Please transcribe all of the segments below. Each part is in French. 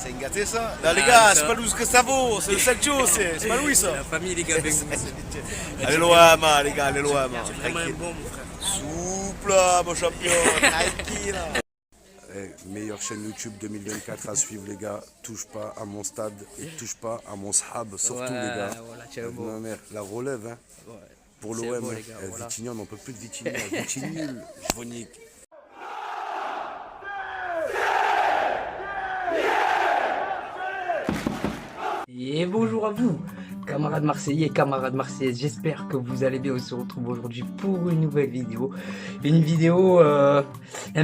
C'est gâté ça. Non les gars, c'est pas Louis Gustavo, c'est le Sergio, c'est pas Louis ça. La famille, les gars, avec vous. Allez loin, man, les gars, allez loin, man. C'est vraiment un bon, mon frère. Souple, mon champion, tranquille. Meilleure chaîne YouTube 2024 à suivre les gars. Touche pas à mon stade et touche pas à mon sahab, surtout les gars. Voilà, tiens, bon. Ma mère, la relève hein. Ouais. Pour C'est l'OM, bon, les gars, voilà. Vitigny, on n'en peut plus de Vitigny. Vitigny nul, je vous nique. Et bonjour à vous, camarades marseillais, camarades marseillaises, j'espère que vous allez bien. On se retrouve aujourd'hui pour une nouvelle vidéo. Une vidéo un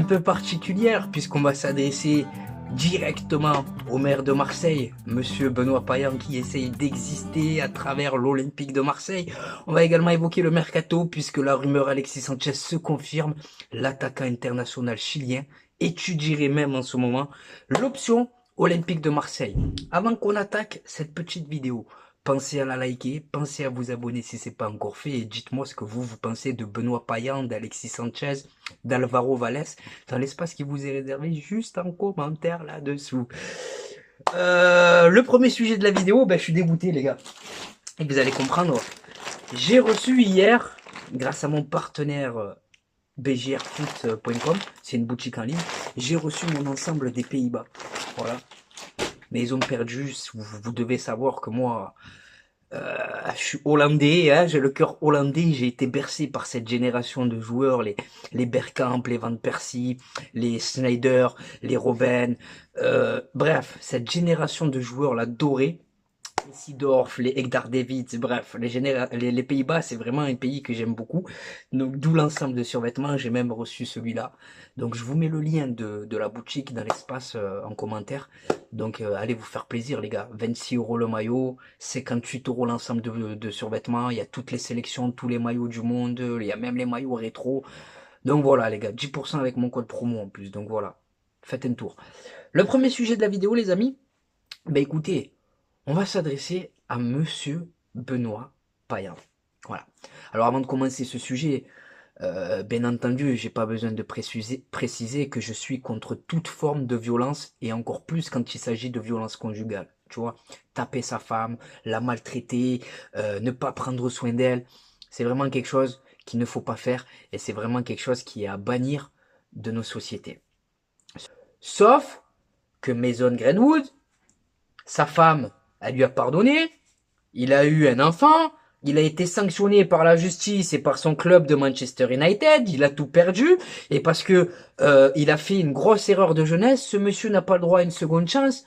peu particulière puisqu'on va s'adresser directement au maire de Marseille, monsieur Benoît Payan, qui essaye d'exister à travers l'Olympique de Marseille. On va également évoquer le mercato puisque la rumeur Alexis Sanchez se confirme. L'attaquant international chilien étudierait même en ce moment l'option Olympique de Marseille. Avant qu'on attaque cette petite vidéo, pensez à la liker, pensez à vous abonner si ce n'est pas encore fait et dites-moi ce que vous pensez de Benoît Payan, d'Alexis Sanchez, d'Alvaro Valles dans l'espace qui vous est réservé juste en commentaire là-dessous. Le premier sujet de la vidéo, je suis dégoûté les gars. Et vous allez comprendre, j'ai reçu hier, grâce à mon partenaire bgrfoot.com, c'est une boutique en ligne, j'ai reçu mon ensemble des Pays-Bas. Voilà. Mais ils ont perdu. Vous devez savoir que moi, je suis hollandais, hein, j'ai le cœur hollandais. J'ai été bercé par cette génération de joueurs, les Bergkamp, les Van Persie, les Sneijder, les Robben. Bref, cette génération de joueurs là dorés. Les Seedorf, les Egdar Davids, bref, les Pays-Bas, c'est vraiment un pays que j'aime beaucoup. Donc, d'où l'ensemble de survêtements, j'ai même reçu celui-là. Donc, je vous mets le lien de la boutique dans l'espace en commentaire. Donc, allez vous faire plaisir, les gars. 26 € le maillot, 58 € l'ensemble de survêtements. Il y a toutes les sélections, tous les maillots du monde. Il y a même les maillots rétro. Donc, voilà, les gars, 10% avec mon code promo en plus. Donc, voilà, faites un tour. Le premier sujet de la vidéo, les amis, écoutez, on va s'adresser à monsieur Benoît Payan. Voilà. Alors avant de commencer ce sujet, bien entendu, j'ai pas besoin de préciser que je suis contre toute forme de violence et encore plus quand il s'agit de violence conjugale. Tu vois, taper sa femme, la maltraiter, ne pas prendre soin d'elle, c'est vraiment quelque chose qu'il ne faut pas faire et c'est vraiment quelque chose qui est à bannir de nos sociétés. Sauf que Mason Greenwood, sa femme, elle lui a pardonné, il a eu un enfant, il a été sanctionné par la justice et par son club de Manchester United, il a tout perdu, et parce que il a fait une grosse erreur de jeunesse, ce monsieur n'a pas le droit à une seconde chance.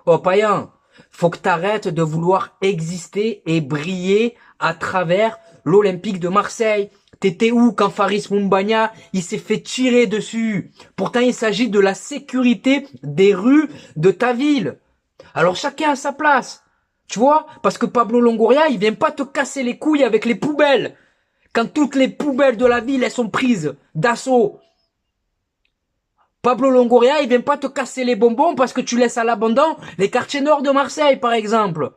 Oh Payan, faut que t'arrêtes de vouloir exister et briller à travers l'Olympique de Marseille. T'étais où quand Faris Moumbagna, il s'est fait tirer dessus? Pourtant, il s'agit de la sécurité des rues de ta ville. Alors chacun à sa place, tu vois, parce que Pablo Longoria, il vient pas te casser les couilles avec les poubelles, quand toutes les poubelles de la ville, elles sont prises d'assaut. Pablo Longoria, il vient pas te casser les bonbons parce que tu laisses à l'abandon les quartiers nord de Marseille, par exemple.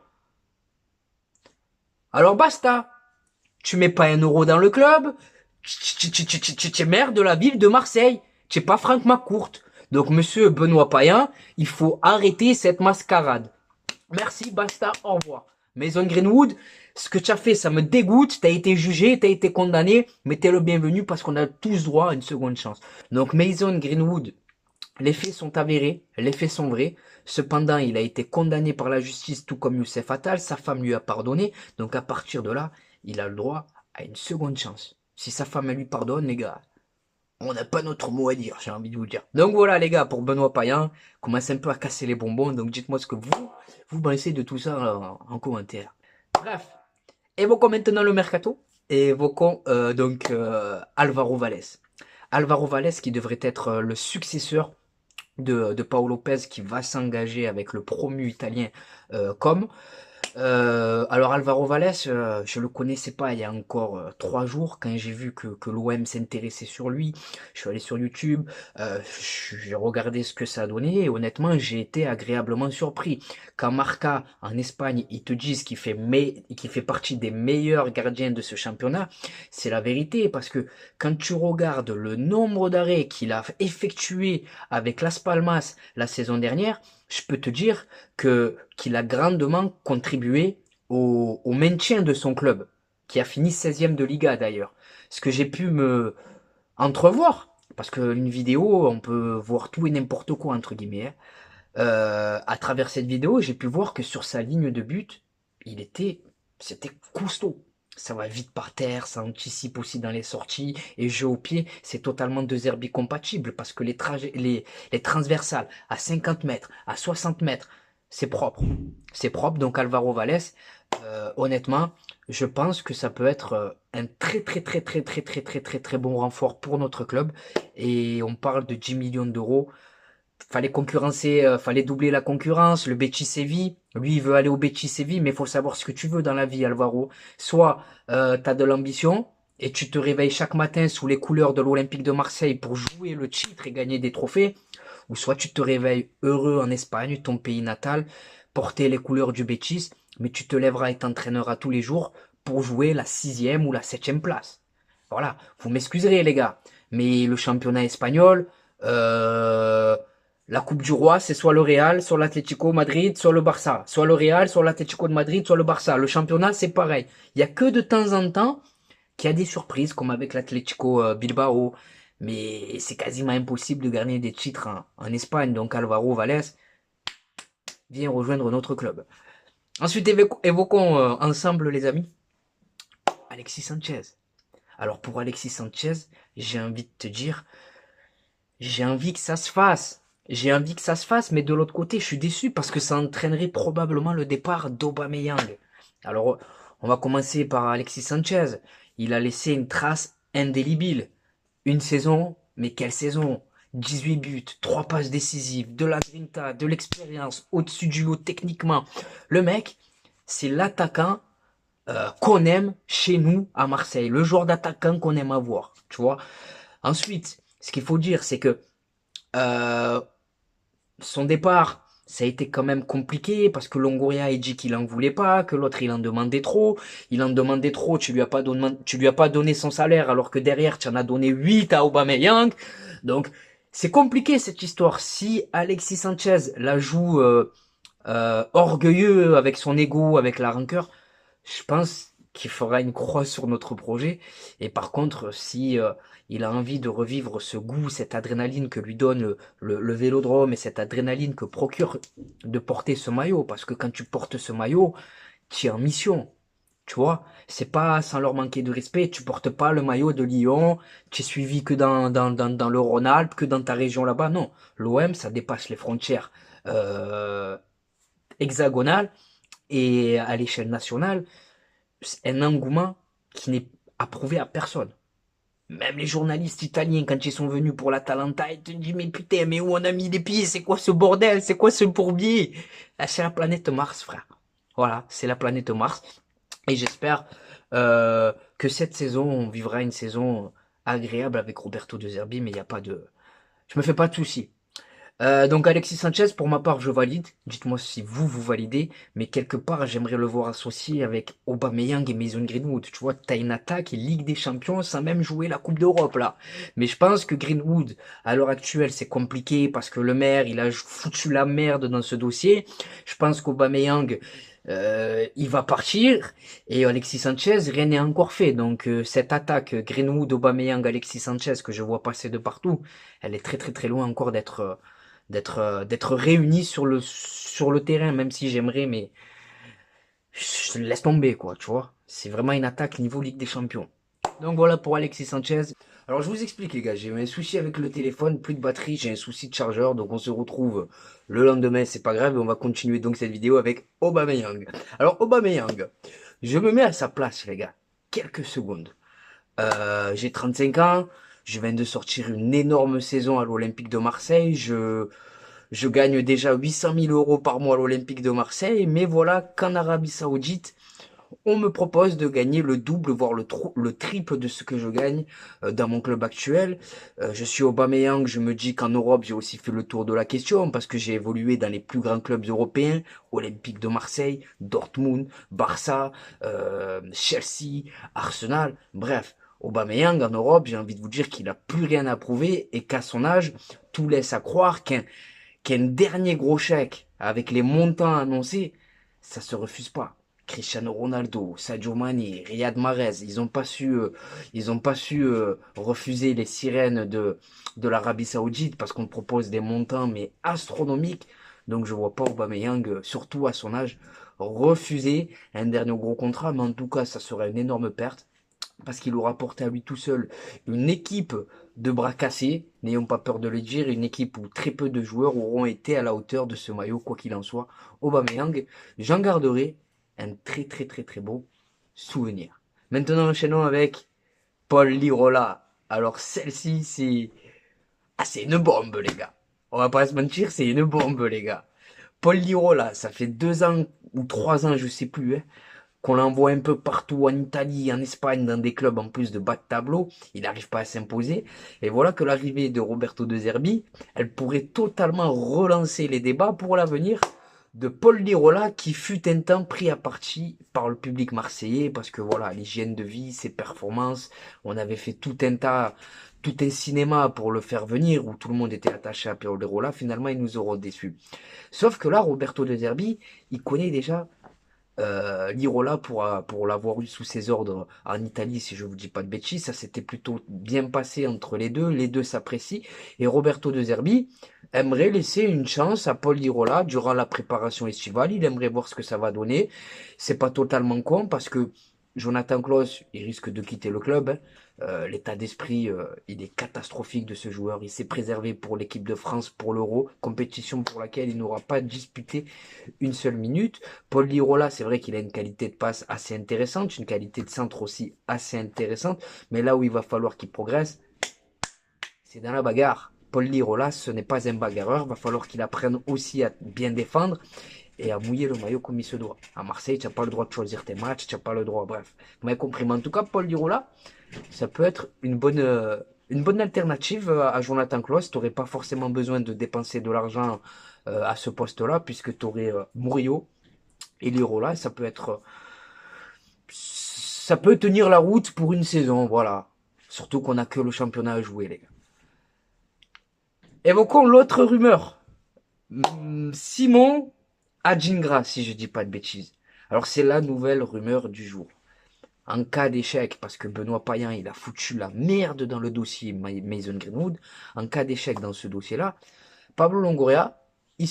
Alors basta, tu mets pas 1 € dans le club, tu es maire de la ville de Marseille, tu n'es pas Franck McCourt. Donc, monsieur Benoît Payan, il faut arrêter cette mascarade. Merci, basta, au revoir. Mason Greenwood, ce que tu as fait, ça me dégoûte. Tu as été jugé, tu as été condamné, mais tu es le bienvenu parce qu'on a tous droit à une seconde chance. Donc, Mason Greenwood, les faits sont avérés, les faits sont vrais. Cependant, il a été condamné par la justice, tout comme Youssef Attal. Sa femme lui a pardonné. Donc, à partir de là, il a le droit à une seconde chance. Si sa femme elle lui pardonne, les gars, on n'a pas notre mot à dire, j'ai envie de vous dire. Donc voilà les gars, pour Benoît Payan, commencez un peu à casser les bonbons, donc dites-moi ce que vous pensez de tout ça en commentaire. Bref, évoquons maintenant le mercato, et évoquons Alvaro Valles. Alvaro Valles qui devrait être le successeur de Paolo Lopez qui va s'engager avec le promu italien Com. Alors Alvaro Valles, je le connaissais pas il y a encore 3 jours quand j'ai vu que l'OM s'intéressait sur lui. Je suis allé sur YouTube, j'ai regardé ce que ça a donné et honnêtement j'ai été agréablement surpris. Quand Marca en Espagne ils te disent qu'il fait partie des meilleurs gardiens de ce championnat, c'est la vérité parce que quand tu regardes le nombre d'arrêts qu'il a effectué avec Las Palmas la saison dernière, je peux te dire qu'il a grandement contribué au maintien de son club, qui a fini 16e de Liga d'ailleurs. Ce que j'ai pu me entrevoir, parce qu'une vidéo, on peut voir tout et n'importe quoi, entre guillemets, hein. À travers cette vidéo, j'ai pu voir que sur sa ligne de but, c'était costaud. Ça va vite par terre, ça anticipe aussi dans les sorties, et jeu au pied, c'est totalement deux herbes compatibles, parce que les transversales à 50 mètres, à 60 mètres, c'est propre. C'est propre, donc Alvaro Valles, honnêtement, je pense que ça peut être un très bon renfort pour notre club, et on parle de 10 millions d'euros. Fallait concurrencer, fallait doubler la concurrence. Le Betis Séville, lui, il veut aller au Betis Séville, mais il faut savoir ce que tu veux dans la vie, Alvaro. Soit t'as de l'ambition et tu te réveilles chaque matin sous les couleurs de l'Olympique de Marseille pour jouer le titre et gagner des trophées, ou soit tu te réveilles heureux en Espagne, ton pays natal, porter les couleurs du Betis, mais tu te lèveras et t'entraîneras tous les jours pour jouer la 6e ou la 7e place. Voilà, vous m'excuserez les gars, mais le championnat espagnol, la Coupe du Roi, c'est soit le Real, soit l'Atlético Madrid, soit le Barça. Soit le Real, soit l'Atlético de Madrid, soit le Barça. Le championnat, c'est pareil. Il y a que de temps en temps qu'il y a des surprises, comme avec l'Atlético Bilbao. Mais c'est quasiment impossible de gagner des titres en Espagne. Donc Alvaro Valles vient rejoindre notre club. Ensuite, évoquons ensemble, les amis, Alexis Sanchez. Alors pour Alexis Sanchez, j'ai envie de te dire, j'ai envie que ça se fasse. J'ai envie que ça se fasse, mais de l'autre côté, je suis déçu parce que ça entraînerait probablement le départ d'Aubameyang. Alors, on va commencer par Alexis Sanchez. Il a laissé une trace indélébile. Une saison, mais quelle saison! 18 buts, 3 passes décisives, de la grinta, de l'expérience, au-dessus du lot techniquement. Le mec, c'est l'attaquant qu'on aime chez nous à Marseille. Le genre d'attaquant qu'on aime avoir, tu vois. Ensuite, ce qu'il faut dire, c'est que son départ, ça a été quand même compliqué parce que Longoria a dit qu'il en voulait pas, que l'autre il en demandait trop. Il en demandait trop, tu lui as pas donné son salaire alors que derrière tu en as donné 8 à Aubameyang. Donc c'est compliqué cette histoire. Si Alexis Sanchez la joue orgueilleux avec son ego, avec la rancœur, je pense qu'il fera une croix sur notre projet. Et par contre, si il a envie de revivre ce goût, cette adrénaline que lui donne le vélodrome et cette adrénaline que procure de porter ce maillot, parce que quand tu portes ce maillot, tu es en mission. Tu vois, c'est pas sans leur manquer de respect, tu portes pas le maillot de Lyon, tu es suivi que dans le Rhône-Alpes, que dans ta région là-bas. Non, l'OM, ça dépasse les frontières hexagonales et à l'échelle nationale, c'est un engouement qui n'est approuvé à personne. Même les journalistes italiens, quand ils sont venus pour l'Atalanta, ils te disent, mais putain, mais où on a mis les pieds? C'est quoi ce bordel? C'est quoi ce bourbier? Ah, c'est la planète Mars, frère. Voilà, c'est la planète Mars. Et j'espère que cette saison, on vivra une saison agréable avec Roberto De Zerbi, mais il n'y a pas de... Je me fais pas de soucis. Donc Alexis Sanchez, pour ma part, je valide. Dites-moi si vous validez. Mais quelque part, j'aimerais le voir associé avec Aubameyang et Mason Greenwood. Tu vois, t'as une attaque et Ligue des Champions sans même jouer la Coupe d'Europe, là. Mais je pense que Greenwood, à l'heure actuelle, c'est compliqué parce que le maire, il a foutu la merde dans ce dossier. Je pense qu'Aubameyang, il va partir. Et Alexis Sanchez, rien n'est encore fait. Donc cette attaque Greenwood, Aubameyang, Alexis Sanchez que je vois passer de partout, elle est très loin encore d'être réunis sur le terrain, même si j'aimerais, mais je laisse tomber, quoi, tu vois. C'est vraiment une attaque niveau Ligue des Champions. Donc voilà pour Alexis Sanchez. Alors je vous explique les gars, j'ai eu un souci avec le téléphone, plus de batterie, j'ai un souci de chargeur, donc on se retrouve le lendemain, c'est pas grave, et on va continuer donc cette vidéo avec Aubameyang. Alors Aubameyang, je me mets à sa place les gars, quelques secondes. J'ai 35 ans, je viens de sortir une énorme saison à l'Olympique de Marseille, je gagne déjà 800 000 euros par mois à l'Olympique de Marseille, mais voilà qu'en Arabie Saoudite, on me propose de gagner le double, voire le triple de ce que je gagne dans mon club actuel. Je suis Aubameyang, je me dis qu'en Europe, j'ai aussi fait le tour de la question parce que j'ai évolué dans les plus grands clubs européens, Olympique de Marseille, Dortmund, Barça, Chelsea, Arsenal, bref. Aubameyang en Europe, j'ai envie de vous dire qu'il a plus rien à prouver et qu'à son âge, tout laisse à croire qu'un dernier gros chèque avec les montants annoncés, ça se refuse pas. Cristiano Ronaldo, Sadio Mané, Riyad Mahrez, ils ont pas su refuser les sirènes de l'Arabie Saoudite parce qu'on propose des montants mais astronomiques. Donc je vois pas Aubameyang, surtout à son âge, refuser un dernier gros contrat. Mais en tout cas, ça serait une énorme perte parce qu'il aura porté à lui tout seul une équipe de bras cassés, n'ayons pas peur de le dire, une équipe où très peu de joueurs auront été à la hauteur de ce maillot, quoi qu'il en soit. Aubameyang, j'en garderai un très très très très beau souvenir. Maintenant, enchaînons avec Paul Lirola. Alors celle-ci, c'est une bombe, les gars. On va pas se mentir, c'est une bombe, les gars. Paul Lirola, ça fait 2 ans ou 3 ans, je sais plus, hein, qu'on l'envoie un peu partout en Italie, en Espagne, dans des clubs en plus de bas de tableau. Il n'arrive pas à s'imposer. Et voilà que l'arrivée de Roberto De Zerbi, elle pourrait totalement relancer les débats pour l'avenir de Paul Lirola, qui fut un temps pris à partie par le public marseillais, parce que voilà, l'hygiène de vie, ses performances, on avait fait tout un cinéma pour le faire venir, où tout le monde était attaché à Paul Lirola. Finalement, ils nous auront déçus. Sauf que là, Roberto De Zerbi, il connaît déjà Lirola pour l'avoir eu sous ses ordres en Italie, si je vous dis pas de bêtises. Ça s'était plutôt bien passé entre les deux s'apprécient, et Roberto De Zerbi aimerait laisser une chance à Paul Lirola durant la préparation estivale. Il aimerait voir ce que ça va donner. C'est pas totalement con parce que Jonathan Klaus, il risque de quitter le club, hein. L'état d'esprit, il est catastrophique de ce joueur. Il s'est préservé pour l'équipe de France pour l'Euro, compétition pour laquelle il n'aura pas disputé une seule minute. Paul Lirola, c'est vrai qu'il a une qualité de passe assez intéressante, une qualité de centre aussi assez intéressante, mais là où il va falloir qu'il progresse, c'est dans la bagarre. Paul Lirola, ce n'est pas un bagarreur, va falloir qu'il apprenne aussi à bien défendre et à mouiller le maillot comme il se doit. À Marseille, tu n'as pas le droit de choisir tes matchs, tu n'as pas le droit, bref. Vous m'avez compris, mais en tout cas, Paul Lirola, ça peut être une bonne alternative à Jonathan Klaus. Tu n'aurais pas forcément besoin de dépenser de l'argent à ce poste-là, puisque tu aurais Murillo et Lirola. Ça peut tenir la route pour une saison, voilà. Surtout qu'on n'a que le championnat à jouer, les gars. Évoquons l'autre rumeur. Simon Adjingra, si je dis pas de bêtises. Alors c'est la nouvelle rumeur du jour. En cas d'échec, parce que Benoît Payan, il a foutu la merde dans le dossier Mason Greenwood, en cas d'échec dans ce dossier-là, Pablo Longoria, il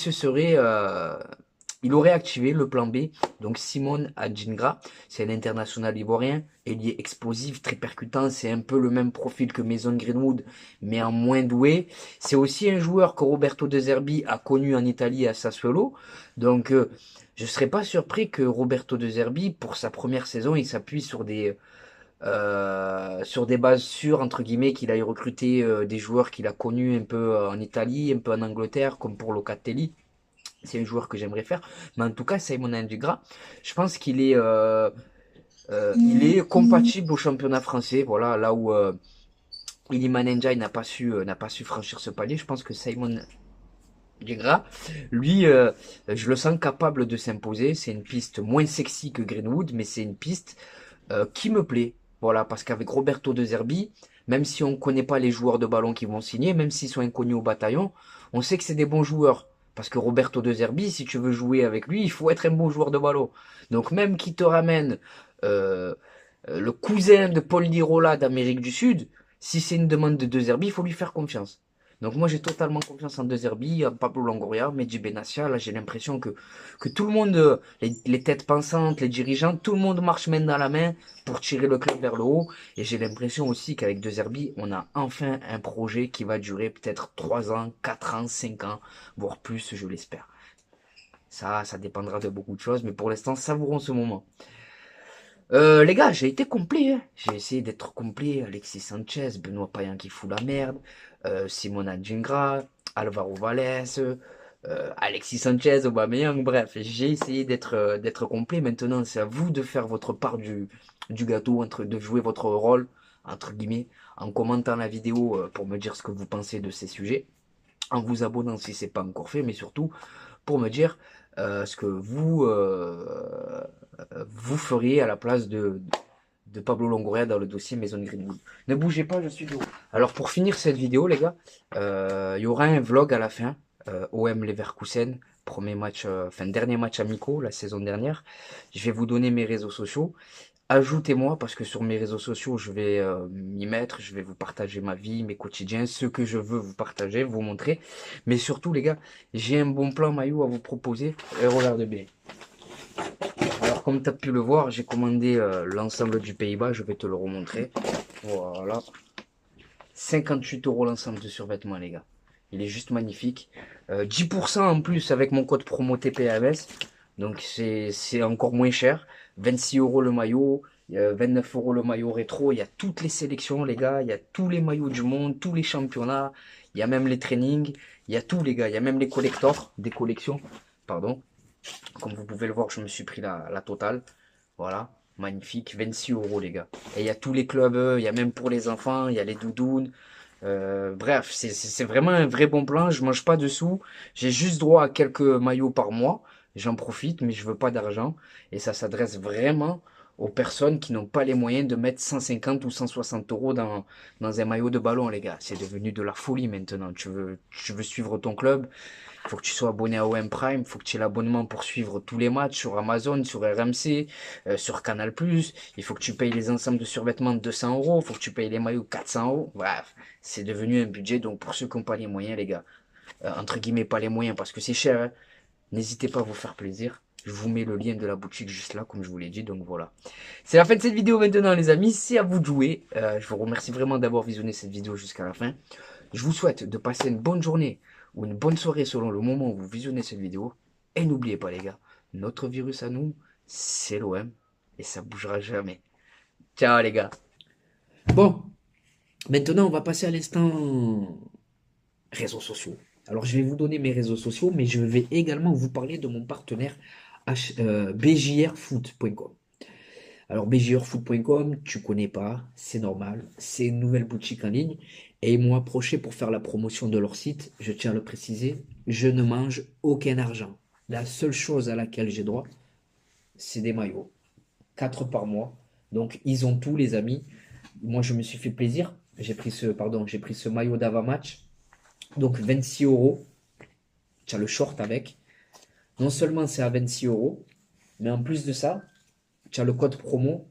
aurait activé le plan B. Donc Simon Adjingra, c'est un international ivoirien, ailier explosif, très percutant, c'est un peu le même profil que Mason Greenwood, mais en moins doué. C'est aussi un joueur que Roberto De Zerbi a connu en Italie à Sassuolo. Donc je ne serais pas surpris que Roberto De Zerbi, pour sa première saison, il s'appuie sur des bases sûres, entre guillemets, qu'il aille recruter des joueurs qu'il a connus un peu en Italie, un peu en Angleterre, comme pour Locatelli. C'est un joueur que j'aimerais faire. Mais en tout cas, Simon Adjingra, je pense qu'il il est compatible au championnat français. Voilà, là où Iliman Ndiaye n'a pas su franchir ce palier. Je pense que Simon Adjingra, lui, je le sens capable de s'imposer. C'est une piste moins sexy que Greenwood, mais c'est une piste qui me plaît. Voilà, parce qu'avec Roberto De Zerbi, même si on ne connaît pas les joueurs de ballon qui vont signer, même s'ils sont inconnus au bataillon, on sait que c'est des bons joueurs. Parce que Roberto De Zerbi, si tu veux jouer avec lui, il faut être un bon joueur de ballon. Donc même qu'il te ramène le cousin de Paul Lirola d'Amérique du Sud, si c'est une demande de De Zerbi, il faut lui faire confiance. Donc moi j'ai totalement confiance en De Zerbi, en Pablo Longoria, Mehdi Benassia. Là j'ai l'impression que tout le monde, les têtes pensantes, les dirigeants, tout le monde marche main dans la main pour tirer le club vers le haut. Et j'ai l'impression aussi qu'avec De Zerbi, on a enfin un projet qui va durer peut-être 3 ans, 4 ans, 5 ans, voire plus, je l'espère. Ça dépendra de beaucoup de choses, mais pour l'instant, savourons ce moment. Les gars, j'ai été complet, hein. J'ai essayé d'être complet. Alexis Sanchez, Benoît Payan qui fout la merde, Simon Adjingra, Alvaro Valles, Alexis Sanchez, Aubameyang, bref, j'ai essayé d'être complet. Maintenant, c'est à vous de faire votre part du gâteau, de jouer votre rôle, entre guillemets, en commentant la vidéo pour me dire ce que vous pensez de ces sujets, en vous abonnant si c'est pas encore fait, mais surtout pour me dire ce que vous feriez à la place de Pablo Longoria dans le dossier Mason Greenwood. Ne bougez pas, je suis de haut. Alors pour finir cette vidéo, les gars, il y aura un vlog à la fin. OM Leverkusen, premier match, dernier match amicaux la saison dernière. Je vais vous donner mes réseaux sociaux. Ajoutez-moi parce que sur mes réseaux sociaux, je vais m'y mettre, je vais vous partager ma vie, mes quotidiens, ce que je veux vous partager, vous montrer. Mais surtout, les gars, j'ai un bon plan maillot à vous proposer. Et regarde bien. Alors, comme tu as pu le voir, j'ai commandé l'ensemble du Pays-Bas. Je vais te le remontrer. Voilà. 58 € l'ensemble de survêtements, les gars. Il est juste magnifique. 10% en plus avec mon code promo TPAMS. Donc, c'est encore moins cher. 26 € le maillot. 29 € le maillot rétro. Il y a toutes les sélections, les gars. Il y a tous les maillots du monde, tous les championnats. Il y a même les trainings. Il y a tout, les gars. Il y a même les collectors, des collections. Pardon. Comme vous pouvez le voir, je me suis pris la totale. Voilà. Magnifique. 26 € les gars. Et il y a tous les clubs. Il y a même pour les enfants. Il y a les doudounes. Bref, c'est vraiment un vrai bon plan. Je mange pas de sous. J'ai juste droit à quelques maillots par mois. J'en profite, mais je veux pas d'argent. Et ça s'adresse vraiment aux personnes qui n'ont pas les moyens de mettre 150 ou 160 € dans un maillot de ballon, les gars. C'est devenu de la folie maintenant. Tu veux suivre ton club. Il faut que tu sois abonné à OM Prime. Il faut que tu aies l'abonnement pour suivre tous les matchs sur Amazon, sur RMC, sur Canal+. Il faut que tu payes les ensembles de survêtements de 200 €. Il faut que tu payes les maillots 400 €. Bref, c'est devenu un budget. Donc pour ceux qui n'ont pas les moyens, les gars, entre guillemets pas les moyens parce que c'est cher, hein, n'hésitez pas à vous faire plaisir. Je vous mets le lien de la boutique juste là, comme je vous l'ai dit. Donc voilà. C'est la fin de cette vidéo maintenant, les amis. C'est à vous de jouer. Je vous remercie vraiment d'avoir visionné cette vidéo jusqu'à la fin. Je vous souhaite de passer une bonne journée ou une bonne soirée selon le moment où vous visionnez cette vidéo. Et n'oubliez pas, les gars, notre virus à nous, c'est l'OM. Et ça bougera jamais. Ciao, les gars. Bon, maintenant, on va passer à l'instant réseaux sociaux. Alors, je vais vous donner mes réseaux sociaux, mais je vais également vous parler de mon partenaire bjrfoot.com. Alors, bjrfoot.com, tu connais pas, c'est normal. C'est une nouvelle boutique en ligne. Et ils m'ont approché pour faire la promotion de leur site. Je tiens à le préciser, je ne mange aucun argent. La seule chose à laquelle j'ai droit, c'est des maillots. 4 par mois. Donc, ils ont tout, les amis. Moi, je me suis fait plaisir. J'ai pris ce maillot d'avant-match. Donc 26 €. Tu as le short avec. Non seulement c'est à 26 €, mais en plus de ça, tu as le code promo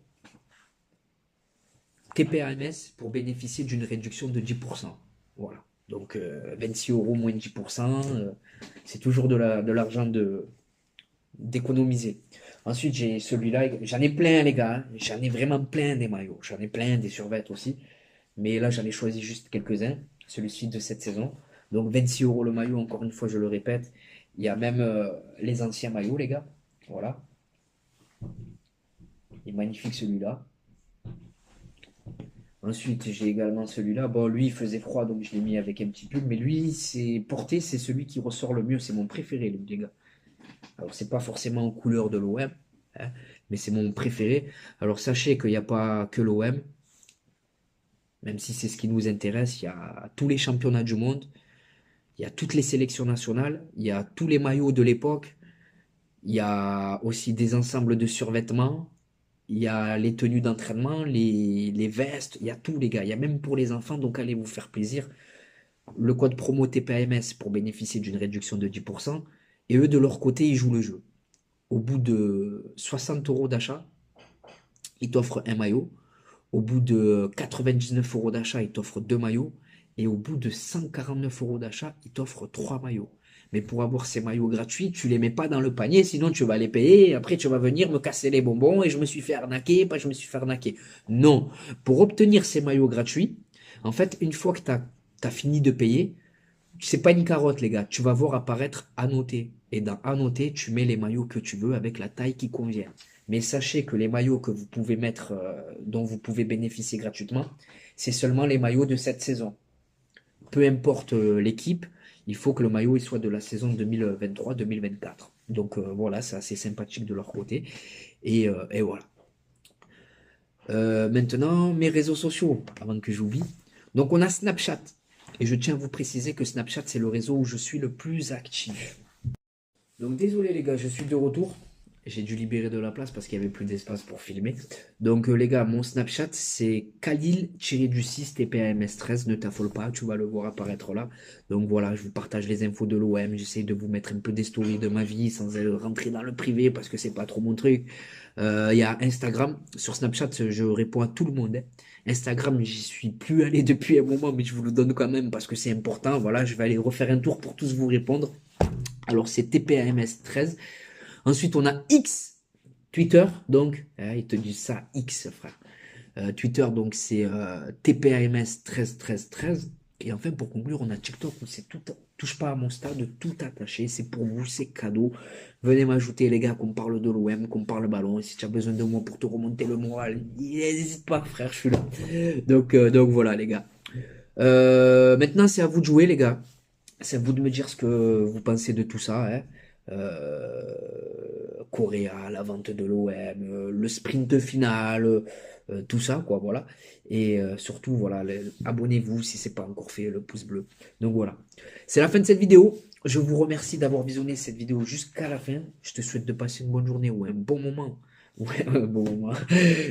TPAMS pour bénéficier d'une réduction de 10%. Voilà. Donc 26 € moins 10%, c'est toujours de l'argent d'économiser. Ensuite, j'ai celui-là. J'en ai plein, les gars. Hein. J'en ai vraiment plein des maillots. J'en ai plein des survêtements aussi. Mais là, j'en ai choisi juste quelques-uns. Celui-ci de cette saison. Donc 26 € le maillot, encore une fois, je le répète. Il y a même les anciens maillots, les gars. Voilà. Il est magnifique celui-là. Ensuite, j'ai également celui-là. Bon, lui, il faisait froid, donc je l'ai mis avec un petit pull. Mais lui, c'est celui qui ressort le mieux. C'est mon préféré, lui, les gars. Alors, c'est pas forcément en couleur de l'OM, hein, mais c'est mon préféré. Alors, sachez qu'il n'y a pas que l'OM. Même si c'est ce qui nous intéresse, il y a tous les championnats du monde. Il y a toutes les sélections nationales, il y a tous les maillots de l'époque, il y a aussi des ensembles de survêtements, il y a les tenues d'entraînement, les vestes, il y a tout les gars, il y a même pour les enfants, donc allez vous faire plaisir. Le code promo TPAMS pour bénéficier d'une réduction de 10%, et eux de leur côté ils jouent le jeu. Au bout de 60 € d'achat, ils t'offrent un maillot, au bout de 99 € d'achat, ils t'offrent 2 maillots, et au bout de 149 € d'achat, ils t'offrent 3 maillots. Mais pour avoir ces maillots gratuits, tu les mets pas dans le panier, sinon tu vas les payer, et après tu vas venir me casser les bonbons, et je me suis fait arnaquer, je me suis fait arnaquer. Non, pour obtenir ces maillots gratuits, en fait, une fois que tu as fini de payer, c'est pas une carotte les gars, tu vas voir apparaître annoté. Et dans annoté, tu mets les maillots que tu veux avec la taille qui convient. Mais sachez que les maillots que vous pouvez mettre, dont vous pouvez bénéficier gratuitement, c'est seulement les maillots de cette saison. Peu importe l'équipe, il faut que le maillot il soit de la saison 2023-2024. Donc voilà, c'est assez sympathique de leur côté. Et voilà. Maintenant, mes réseaux sociaux, avant que j'oublie. Donc on a Snapchat. Et je tiens à vous préciser que Snapchat, c'est le réseau où je suis le plus actif. Donc désolé les gars, je suis de retour. J'ai dû libérer de la place parce qu'il n'y avait plus d'espace pour filmer. Donc les gars, mon Snapchat c'est Khalil-du-6 TPAMS13. Ne t'affole pas, tu vas le voir apparaître là. Donc voilà, je vous partage les infos de l'OM. J'essaie de vous mettre un peu des stories de ma vie sans rentrer dans le privé parce que c'est pas trop mon truc. Il y a Instagram. Sur Snapchat, je réponds à tout le monde. Hein. Instagram, j'y suis plus allé depuis un moment, mais je vous le donne quand même parce que c'est important. Voilà, je vais aller refaire un tour pour tous vous répondre. Alors c'est TPAMS13. Ensuite, on a X, Twitter, donc, ils te disent ça, X, frère. Twitter, donc, c'est TPAMS 131313. Et enfin, pour conclure, on a TikTok, où c'est tout, touche pas à mon stade, tout attaché, c'est pour vous, c'est cadeau. Venez m'ajouter, les gars, qu'on parle de l'OM, qu'on parle ballon. Et si tu as besoin de moi pour te remonter le moral, n'hésite pas, frère, je suis là. Donc voilà, les gars. Maintenant, c'est à vous de jouer, les gars. C'est à vous de me dire ce que vous pensez de tout ça, hein. Correa, la vente de l'OM, le sprint final, tout ça, quoi, voilà. Et surtout, voilà, abonnez-vous si c'est pas encore fait, le pouce bleu. Donc voilà, c'est la fin de cette vidéo. Je vous remercie d'avoir visionné cette vidéo jusqu'à la fin. Je te souhaite de passer une bonne journée ou un bon moment. Ouais, un bon moment.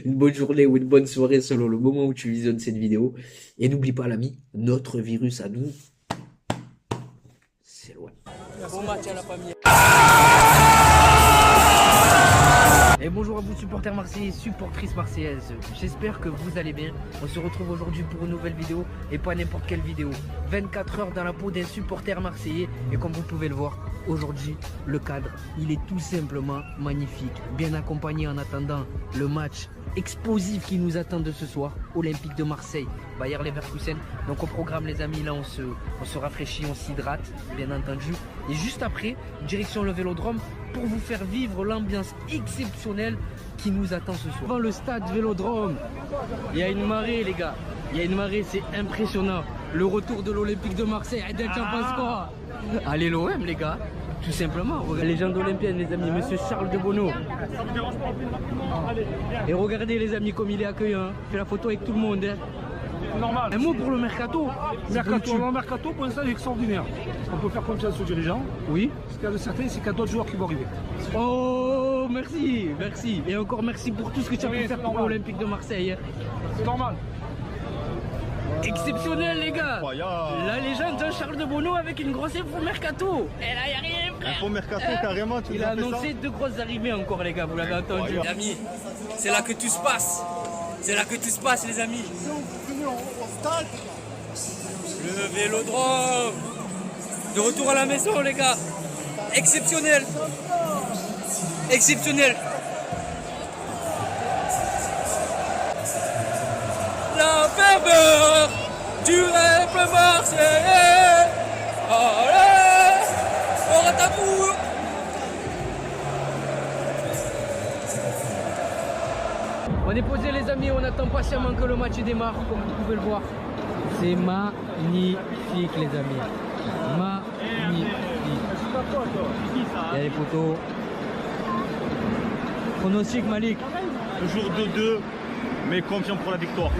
Une bonne journée ou une bonne soirée selon le moment où tu visionnes cette vidéo. Et n'oublie pas, l'ami, notre virus à nous, c'est loin. Bon match à la famille. Et bonjour à vous supporters marseillais, supportrices marseillaises, j'espère que vous allez bien. On se retrouve aujourd'hui pour une nouvelle vidéo et pas n'importe quelle vidéo. 24 heures dans la peau d'un supporter marseillais et comme vous pouvez le voir, aujourd'hui le cadre il est tout simplement magnifique. Bien accompagné en attendant le match explosif qui nous attend de ce soir, Olympique de Marseille, Bayer Leverkusen. Donc au programme les amis, là on se rafraîchit, on s'hydrate bien entendu. Et juste après, direction le Vélodrome pour vous faire vivre l'ambiance exceptionnelle qui nous attend ce soir. Devant le stade Vélodrome, il y a une marée les gars, il y a une marée, c'est impressionnant. Le retour de l'Olympique de Marseille, t'en penses quoi? Allez l'OM les gars, tout simplement. Regardez les légende olympienne les amis, monsieur Charles de Bonneau. Et regardez les amis comme il est accueillant, fait la photo avec tout le monde. Hein. Normal. Un mot pour le mercato. Le mercato, pour l'instant, est extraordinaire. On peut faire confiance aux dirigeants. Oui. Ce qu'il y a de certain, c'est qu'il y a d'autres joueurs qui vont arriver. Oh, merci, merci. Et encore merci pour tout ce que tu as pu faire pour l'Olympique de Marseille. C'est normal. Exceptionnel, les gars. La légende de Charles de Bonneau avec une grosse info mercato. Et là, il n'y a rien, frère. Info mercato, carrément. Il a annoncé 2 grosses arrivées encore, les gars. Vous l'avez entendu. Les amis, c'est là que tout se passe. C'est là que tout se passe, les amis. Le Vélodrome. De retour à la maison, les gars. Exceptionnel. Exceptionnel. La ferveur du rêve marseillais. Allez, on ratapour. On est posé, les amis. On attend patiemment que le match démarre, comme vous pouvez le voir. C'est magnifique, les amis. Magnifique. Il y a les photos. Pronostic, Malik. Toujours 2-2, mais confiant pour la victoire.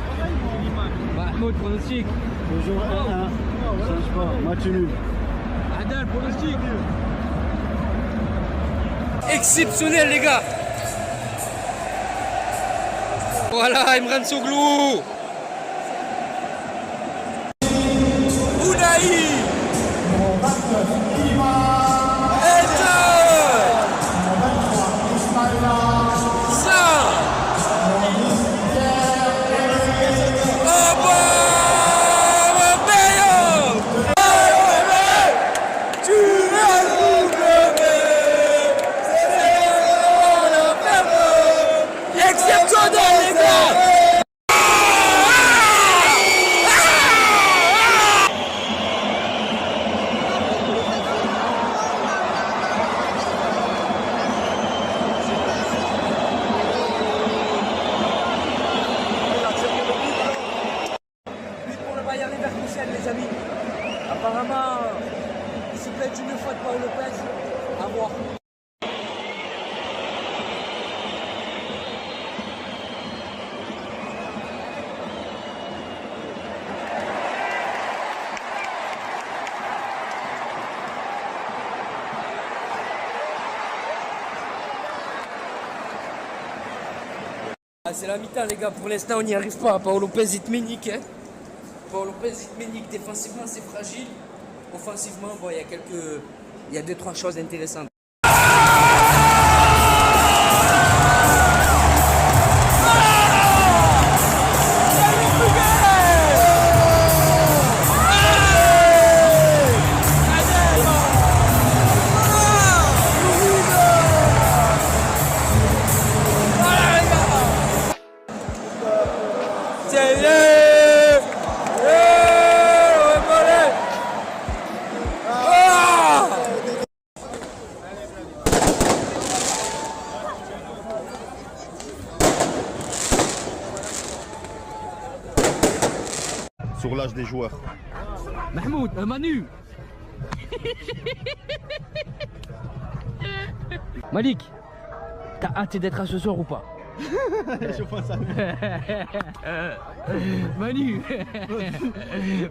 Mahmoud, pronostic. Toujours 1-1. Change pas, match nul. Adal, pronostic. Exceptionnel, les gars. Voilà, Imran Soglou. Ounaï. Ah, c'est la mi-temps, les gars. Pour l'instant, on n'y arrive pas. Paolo Lopez, il te met nique, hein. Paolo Lopez, il te met nique. Défensivement, c'est fragile. Offensivement, bon, il y a 2-3 choses intéressantes. Sur l'âge des joueurs. Mahmoud, Manu. Malik, t'as hâte d'être à ce soir ou pas? Je pense à Manu.